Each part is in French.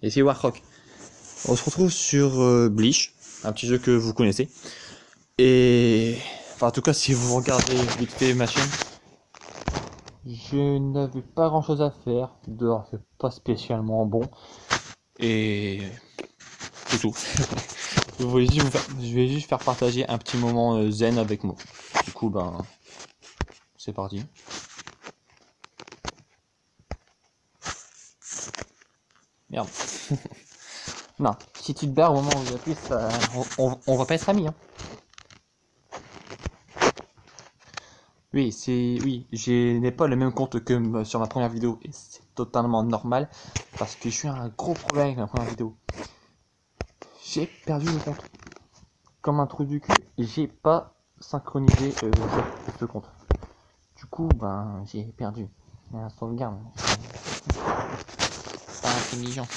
Et c'est Warrock. On se retrouve sur Bleach, un petit jeu que vous connaissez. Et enfin, en tout cas, si vous regardez vite fait ma chaîne, je n'avais pas grand chose à faire. Dehors, c'est pas spécialement bon. Et c'est tout. Je vais juste faire partager un petit moment zen avec moi. Du coup, ben, c'est parti. Merde. Non, si tu te barres au moment où j'appuie, ça, on va pas être amis. Hein. Oui, je n'ai pas le même compte que sur ma première vidéo et c'est totalement normal parce que je suis un gros problème avec ma première vidéo. J'ai perdu le compte. Comme un trou du cul, j'ai pas synchronisé ce compte. Du coup, ben, j'ai perdu. Il y a un sauvegarde. Pas intelligent.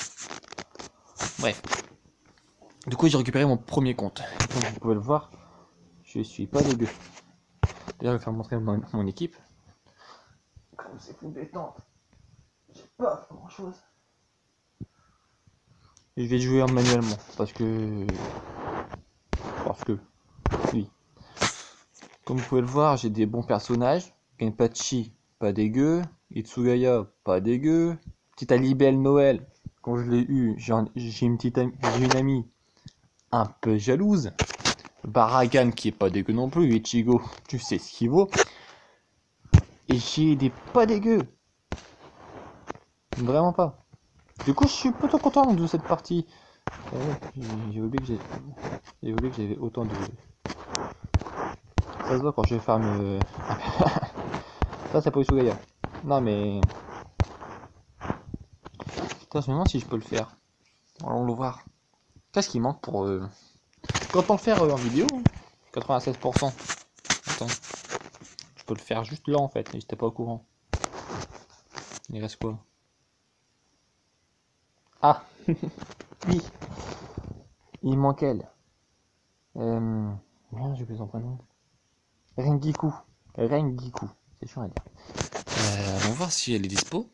Bref. Du coup, j'ai récupéré mon premier compte. Et comme vous pouvez le voir, je suis pas dégueu. D'ailleurs, je vais faire montrer mon équipe. Comme c'est une détente. J'ai pas grand chose. Je vais jouer manuellement parce que oui. Comme vous pouvez le voir, j'ai des bons personnages. Kenpachi, pas dégueu. Itsugaya, pas dégueu. Petite Alibelle Noël, quand je l'ai eu, j'ai une amie un peu jalouse. Baragan qui est pas dégueu non plus. Ichigo, tu sais ce qu'il vaut. Et j'ai des pas dégueux. Vraiment pas. Du coup, je suis plutôt content de cette partie. J'ai oublié que j'avais autant de. Ça se voit quand je farm. Ça, c'est pas Isugaya. Non, mais. Putain, je me demande si je peux le faire. Allons le voir. Qu'est-ce qui manque pour. Quand on le fait en vidéo, 96%. Attends. Je peux le faire juste là en fait, mais j'étais pas au courant. Il reste quoi? Ah oui, il manque elle. Merde, j'ai plus son prénom. Rengiku. Rengiku. C'est chiant à dire. On va voir si elle est dispo.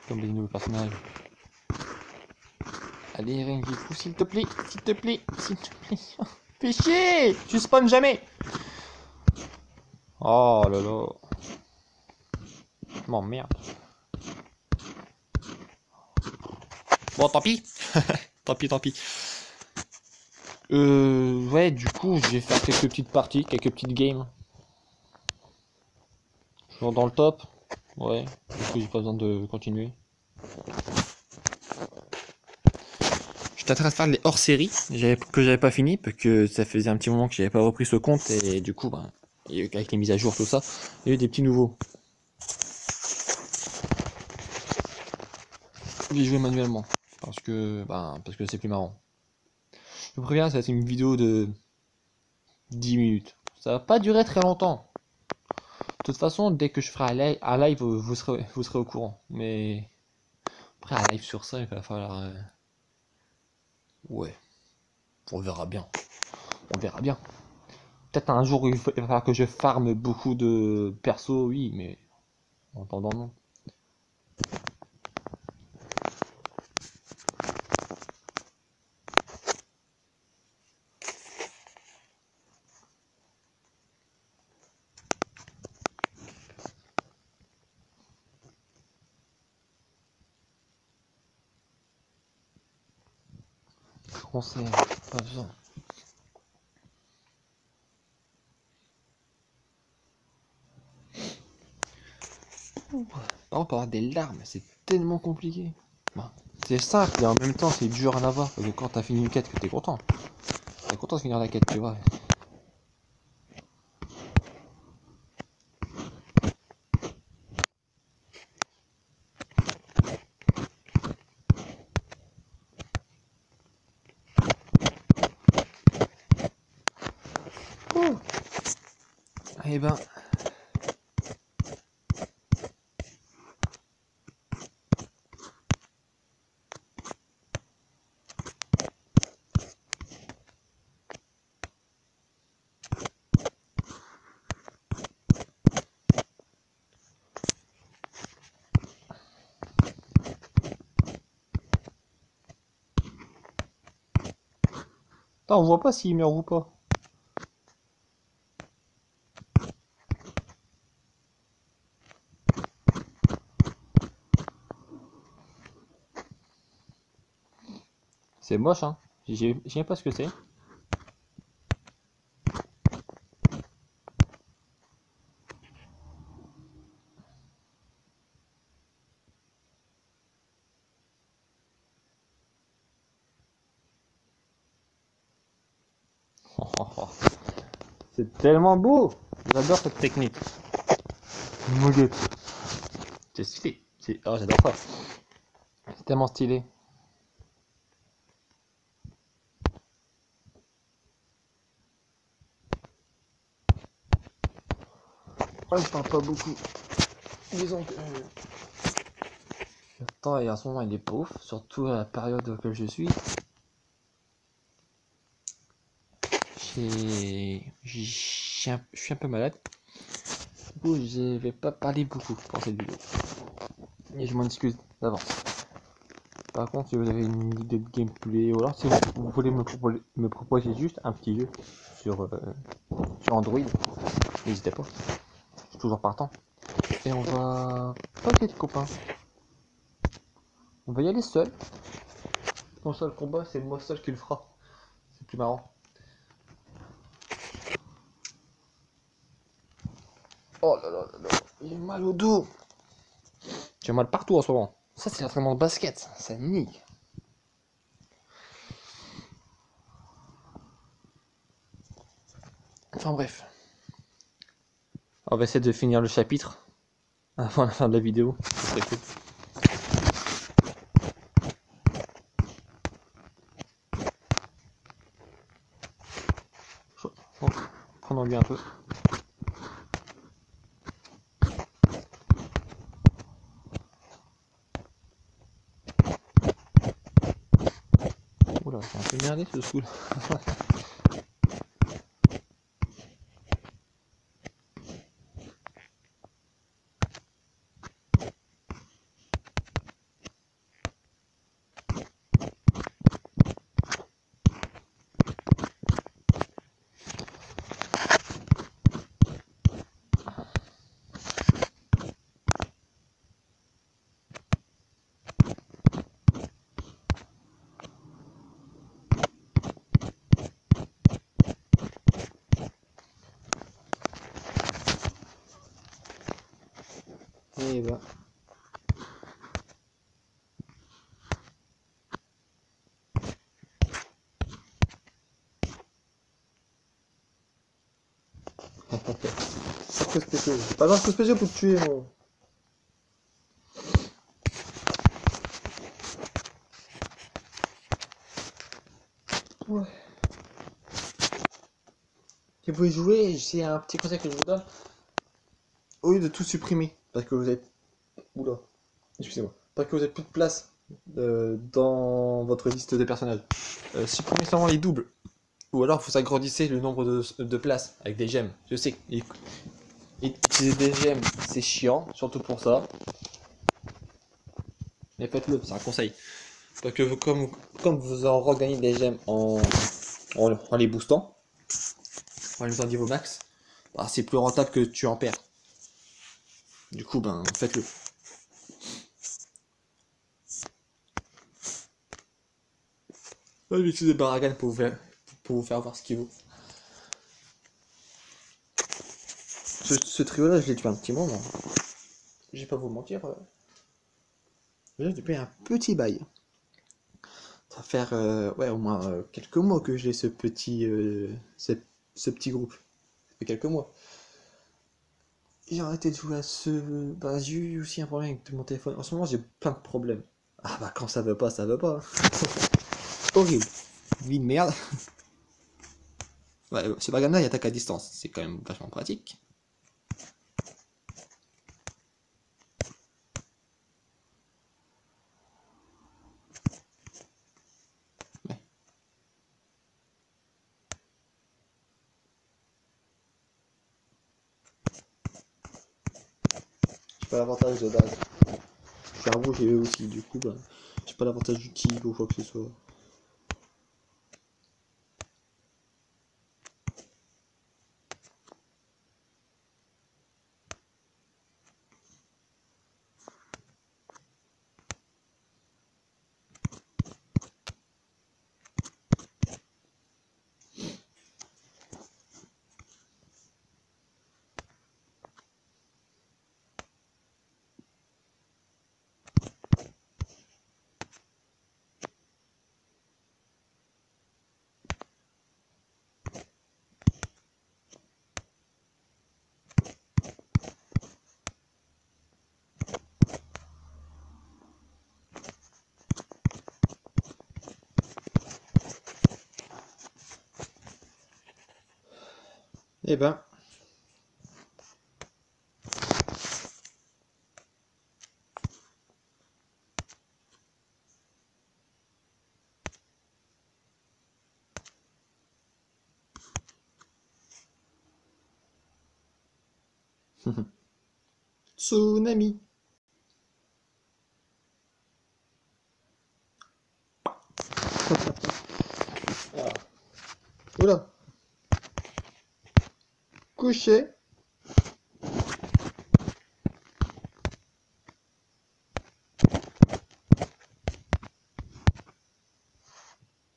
Comme les nouveaux personnages. Allez, Rengiku, s'il te plaît, s'il te plaît, s'il te plaît. Fais chier! Tu spawns jamais! Oh là là. Bon, merde. Bon, tant pis. Tant pis. Ouais, du coup, je vais faire quelques petites parties, quelques petites games. Toujours dans le top. Ouais, du coup, j'ai pas besoin de continuer. J'étais en train de faire les hors-séries que j'avais pas fini, parce que ça faisait un petit moment que j'avais pas repris ce compte, et du coup, ben, avec les mises à jour, tout ça, il y a eu des petits nouveaux. J'ai joué manuellement, parce que c'est plus marrant. Je vous préviens, ça va être une vidéo de 10 minutes. Ça va pas durer très longtemps. De toute façon, dès que je ferai un live, vous serez au courant. Mais après, un live sur ça, il va falloir... Ouais, on verra bien. On verra bien. Peut-être un jour, il va falloir que je farme beaucoup de persos, oui, mais en attendant, non. Conseil, pas besoin. Par contre, avoir des larmes, c'est tellement compliqué. Bah, c'est simple et en même temps, c'est dur à avoir. Parce que quand t'as fini une quête, que t'es content. T'es content de finir la quête, tu vois. Oh. Eh ben, Ah, on voit pas s'il meurt ou pas. C'est moche, hein. Je sais pas ce que c'est. C'est tellement beau. J'adore cette technique. Moguette. C'est stylé. Oh, j'adore ça. C'est tellement stylé. Ouais, je parle pas beaucoup. Disons que le temps et en ce moment il est pauvre, surtout à la période dans laquelle je suis. Je suis un peu malade. Du coup, je vais pas parler beaucoup pour cette vidéo. Et je m'en excuse d'avance. Par contre, si vous avez une idée de gameplay, ou alors si vous voulez me proposer juste un petit jeu sur, sur Android, n'hésitez pas. Je suis toujours partant. Et on va pas être copains. On va y aller seul. Mon seul combat, c'est moi seul qui le fera. C'est plus marrant. Oh là là là là, j'ai mal au dos. J'ai mal partout en ce moment. Ça, c'est l'entraînement de basket. Ça nique. Enfin bref. On va essayer de finir le chapitre avant la fin de la vidéo. Ce serait cool. Bon, prenons bien un peu. Oula, c'est un peu merdé ce school. Et bah. C'est spécial. C'est pas grave, spécial pour te tuer. Moi. Ouais. Si vous pouvez jouer, c'est un petit conseil que je vous donne. Au lieu de tout supprimer, parce que vous êtes. Oula, excusez-moi. Parce que vous avez plus de place dans votre liste de personnages. Supprimez seulement les doubles. Ou alors vous agrandissez le nombre de places avec des gemmes. Je sais, utiliser des gemmes, c'est chiant, surtout pour ça. Mais faites-le, c'est un conseil. Parce que comme vous en regagnez des gemmes en les boostant, en les mettant niveau max, bah, c'est plus rentable que tu en perds. Du coup, ben faites-le. Là, je vais utiliser Baragan pour vous faire voir ce qu'il vaut. Ce trio-là, je l'ai tué un petit moment. Je vais pas vous mentir. J'ai depuis un petit bail. Ça va faire ouais, au moins quelques mois que j'ai ce petit groupe. Ça fait quelques mois. J'ai arrêté de jouer à ce. Bah, j'ai eu aussi un problème avec mon téléphone. En ce moment, j'ai plein de problèmes. Ah bah, quand ça veut pas, ça veut pas. Horrible. Vie de merde. Ouais, ce bagana, il attaque à distance. C'est quand même vachement pratique. Ouais. J'ai pas l'avantage de base. Je suis un rouge et eux aussi, du coup, bah, j'ai pas l'avantage du tigre ou quoi que ce soit. Eh ben. Tsunami. Ah. Oula. Couché.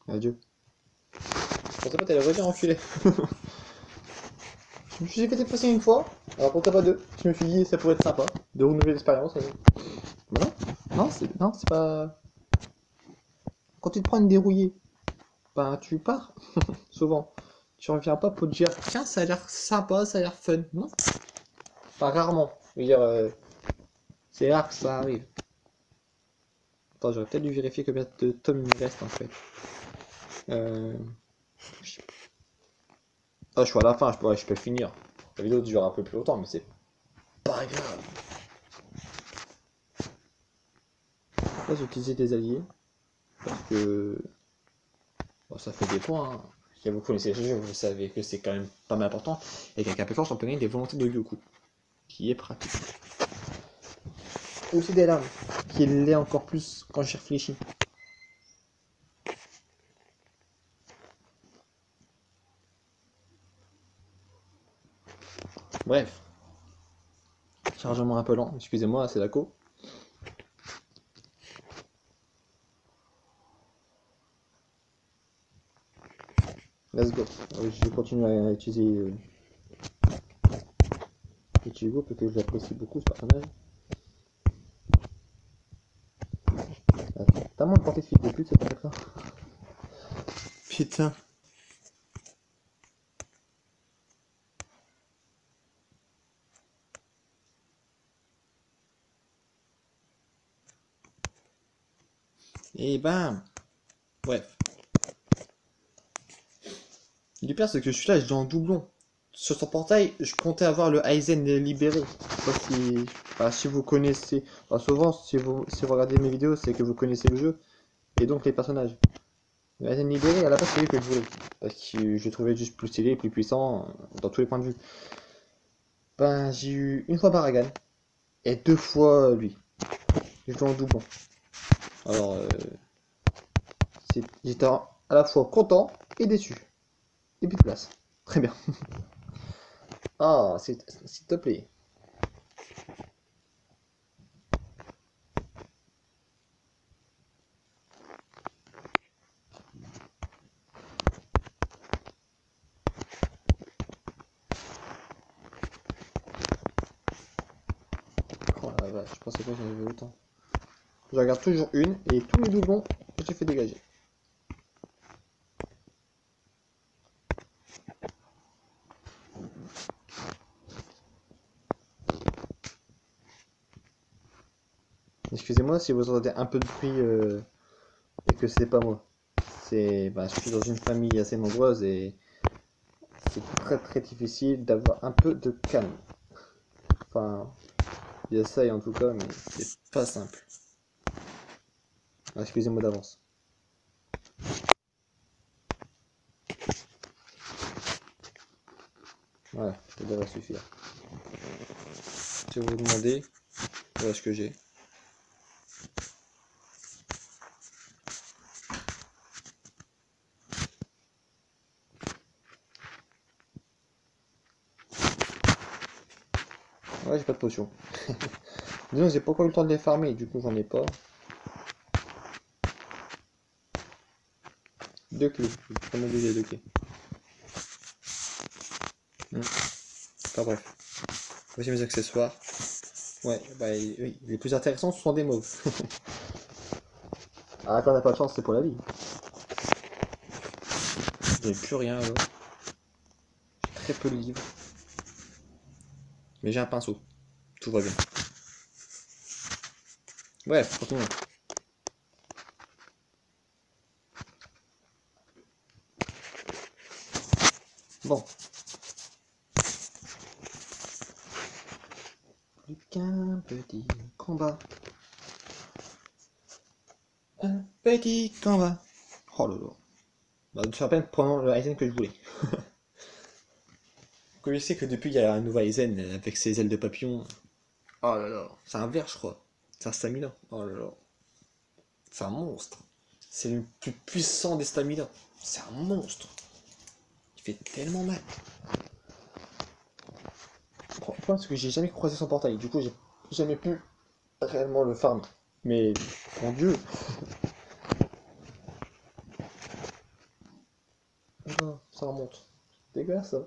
Adieu. Je pensais pas t'allais revenir enculé. Je me suis fait dépasser une fois, alors pourquoi pas deux. Je me suis dit ça pourrait être sympa, de renouveler l'expérience. Bah non, c'est pas. Quand tu te prends une dérouillée, ben tu pars, souvent. Tu reviens pas pour te dire tiens ça a l'air sympa, ça a l'air fun. Non. Enfin rarement. Je veux dire, c'est rare que ça arrive. Attends, j'aurais peut-être dû vérifier combien de tomes il me reste en fait. Euh... Ah, je suis à la fin, je peux finir. La vidéo dure un peu plus longtemps, mais c'est pas grave. Là, j'ai utilisé des alliés. Parce que bon, ça fait des points. Hein. Si vous connaissez le jeu, vous savez que c'est quand même pas mal important. Et qu'avec un peu de force, on peut gagner des volontés de Goku. Qui est pratique. Et aussi des larmes. Qui l'est encore plus quand j'ai réfléchi. Bref. Chargement un peu lent. Excusez-moi, c'est la co. Let's go. Je vais continuer à utiliser Ichigo parce que je l'apprécie beaucoup ce personnage. Attends, t'as moins de portée de fil de pute, c'est pas ça. Putain. Et bam. Bref. Le pire, c'est que je suis là, je dois en doublon. Sur son portail, je comptais avoir le Aizen libéré. Je sais pas si, si vous connaissez. Enfin, souvent, si vous regardez mes vidéos, c'est que vous connaissez le jeu et donc les personnages. Le Aizen libéré, à la base, c'est lui que je voulais. Parce que je le trouvais juste plus stylé, plus puissant dans tous les points de vue. Ben, j'ai eu une fois Baragan et deux fois lui. Je dois en doublon. Alors, j'étais à la fois content et déçu. Et puis de place. Très bien. Ah, s'il te plaît. Oh la vache, je pensais pas que j'en avais autant. Je regarde toujours une et tous les doublons, j'ai fait dégager. Excusez-moi si vous entendez un peu de bruit et que c'est pas moi. Je suis dans une famille assez nombreuse et c'est très très difficile d'avoir un peu de calme. Enfin, j'essaye en tout cas, mais c'est pas simple. Excusez-moi d'avance. Voilà, ça devrait suffire. Si vous vous demandez, voilà ce que j'ai. Ouais, j'ai pas de potion. Disons que j'ai pas encore eu le temps de les farmer, du coup j'en ai pas. Deux clés, j'ai vraiment obligé deux clés. Enfin bref. Voici mes accessoires. Ouais, bah oui, les plus intéressants ce sont des mauves. Ah, quand on n'a pas de chance, c'est pour la vie. J'ai plus rien là. J'ai très peu de livres. Mais j'ai un pinceau. Tout va bien. Bref, continuons. Bon. Plus qu'un petit combat. Un petit combat. Oh là là. Bah, je à peine prenant le Aizen que je voulais. Comme je sais que depuis il y a un nouveau Aizen avec ses ailes de papillon. Oh là là. C'est un ver, je crois. C'est un stamina. Oh là là. C'est un monstre. C'est le plus puissant des stamina. C'est un monstre. Il fait tellement mal. Le problème, c'est que j'ai jamais croisé son portail. Du coup, j'ai jamais pu réellement le farm. Mais, mon dieu. Oh, ça remonte. C'est dégueulasse, ça.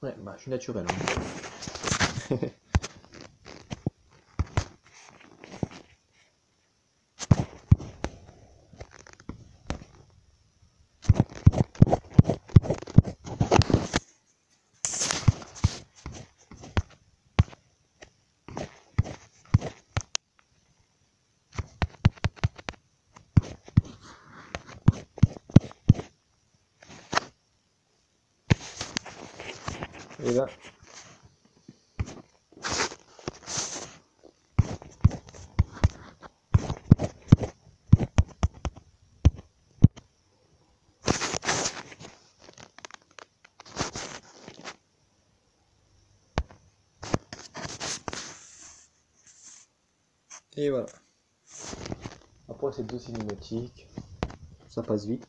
Ouais, bah, je suis naturel. Hein. Et là. Et voilà. Après, c'est deux cinématiques. Ça passe vite.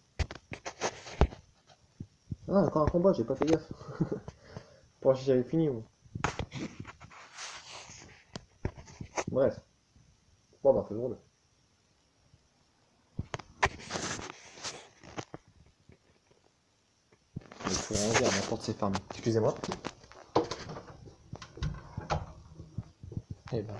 Ah, encore un combat, j'ai pas fait gaffe. Pour si j'avais fini. Moi. Bref. Bon, bah, faisons-le. Il faut ranger à n'importe ses fermes. Excusez-moi. Eh ben.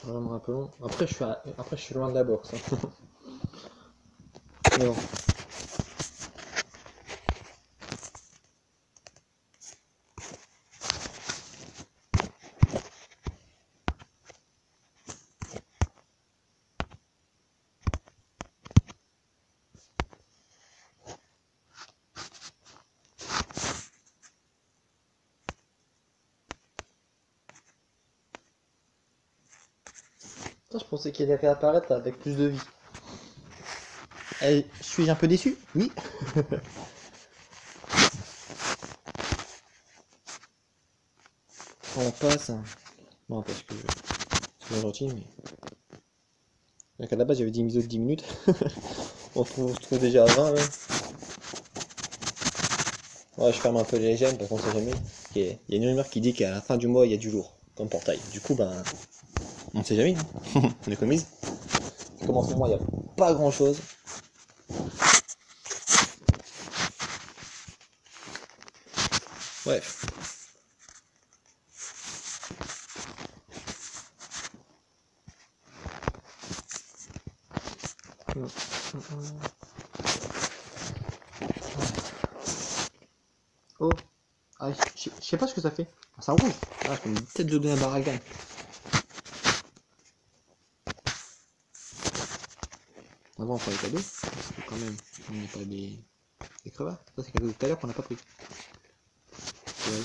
Vraiment un peu long. Après, Après, je suis loin de la boxe. Hein. Mais bon. Putain, je pensais qu'il allait réapparaître avec plus de vie. Eh, suis-je un peu déçu? Oui. On passe. Non, parce que c'est gentil, mais. Donc à la base, j'avais dit une vidéo de 10 minutes. On se trouve déjà à 20 là. Ouais, je ferme un peu les gemmes parce qu'on sait jamais. Il y a une rumeur qui dit qu'à la fin du mois, il y a du lourd comme portail. Du coup, ben, on sait jamais. Hein. On économise. Comme en ce moment, il n'y a pas grand chose. Bref. Oh. Ah, je sais pas ce que ça fait. Ah, ça rouge. Ah, je peux peut-être donner un baragan. Avant, on prend les cadeaux. Parce que quand même, on n'est pas des crevards. Ça, c'est cadeau de tout à l'heure qu'on n'a pas pris. Ouais,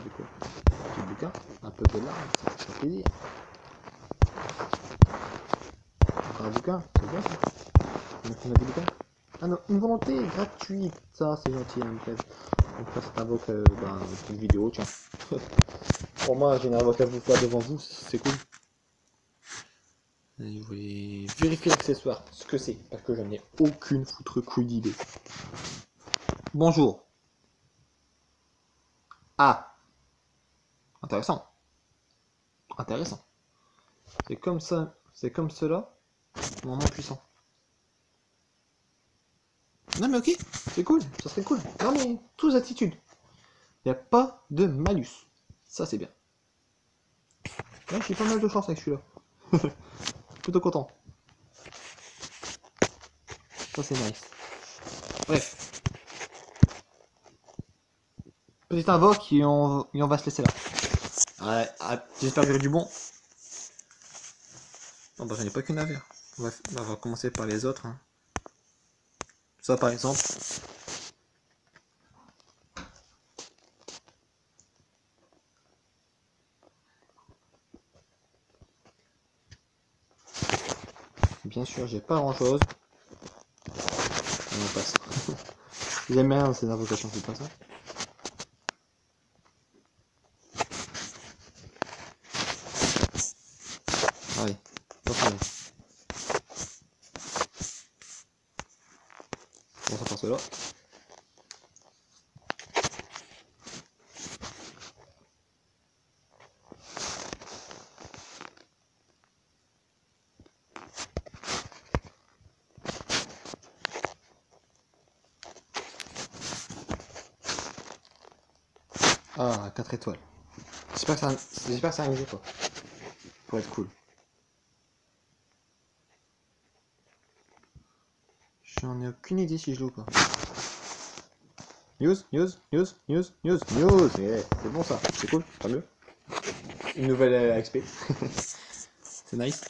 du coup. Petit bouquin. Un peu de larmes, ça fait plaisir. Encore un bouquin, c'est bien ça. On a des bouquins. Ah non, une volonté gratuite. Ça, c'est gentil, hein, bref. Donc ça, ça invoque une vidéo, tiens. Pour moi, j'ai une invoque à vous faire devant vous, c'est cool. Et je voulais vérifier l'accessoire, ce que c'est, parce que je n'ai aucune foutre couille d'idée. Bonjour. Ah, intéressant. Intéressant. C'est comme ça, c'est comme cela, moins puissant. Non mais ok, c'est cool, ça serait cool. Non mais, tous attitudes. Il n'y a pas de malus. Ça c'est bien. Ouais, j'ai pas mal de chance avec celui-là. Plutôt content. Ça c'est nice. Bref. Petite invoque et on va se laisser là. Ouais, j'espère que j'aurai du bon. Oh bah j'en ai pas qu'une à faire. On va commencer par les autres. Hein. Ça par exemple. Bien sûr, j'ai pas grand chose. On passe. J'aime rien ces invocations, c'est pas ça. Allez, pas de bon, ça passe là. Ah, 4 étoiles. J'espère que ça arrive quoi. Pour être cool. J'en ai aucune idée si je l'ai ou pas. News. Yeah, c'est bon ça, c'est cool, tant mieux. Une nouvelle XP. C'est nice.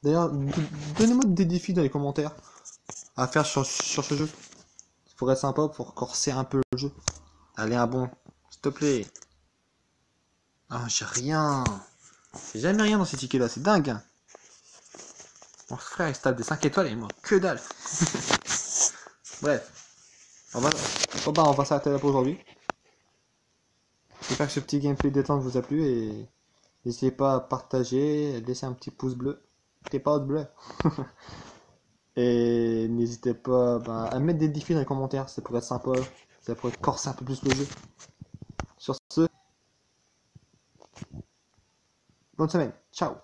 D'ailleurs, donnez-moi des défis dans les commentaires à faire sur ce jeu. Ça pourrait être sympa pour corser un peu le jeu. Allez, un bon, s'il te plaît. Ah, j'ai rien. J'ai jamais rien dans ces tickets là, c'est dingue. Hein. Mon frère il se tape des 5 étoiles et moi, que dalle. Bref. On va s'arrêter là pour aujourd'hui. J'espère que ce petit gameplay détente vous a plu et n'hésitez pas à partager, laisser un petit pouce bleu. Des pouces bleus. Et n'hésitez pas à mettre des défis dans les commentaires, ça pourrait être sympa, ça pourrait corser un peu plus le jeu. Sur ce, bonne semaine, ciao.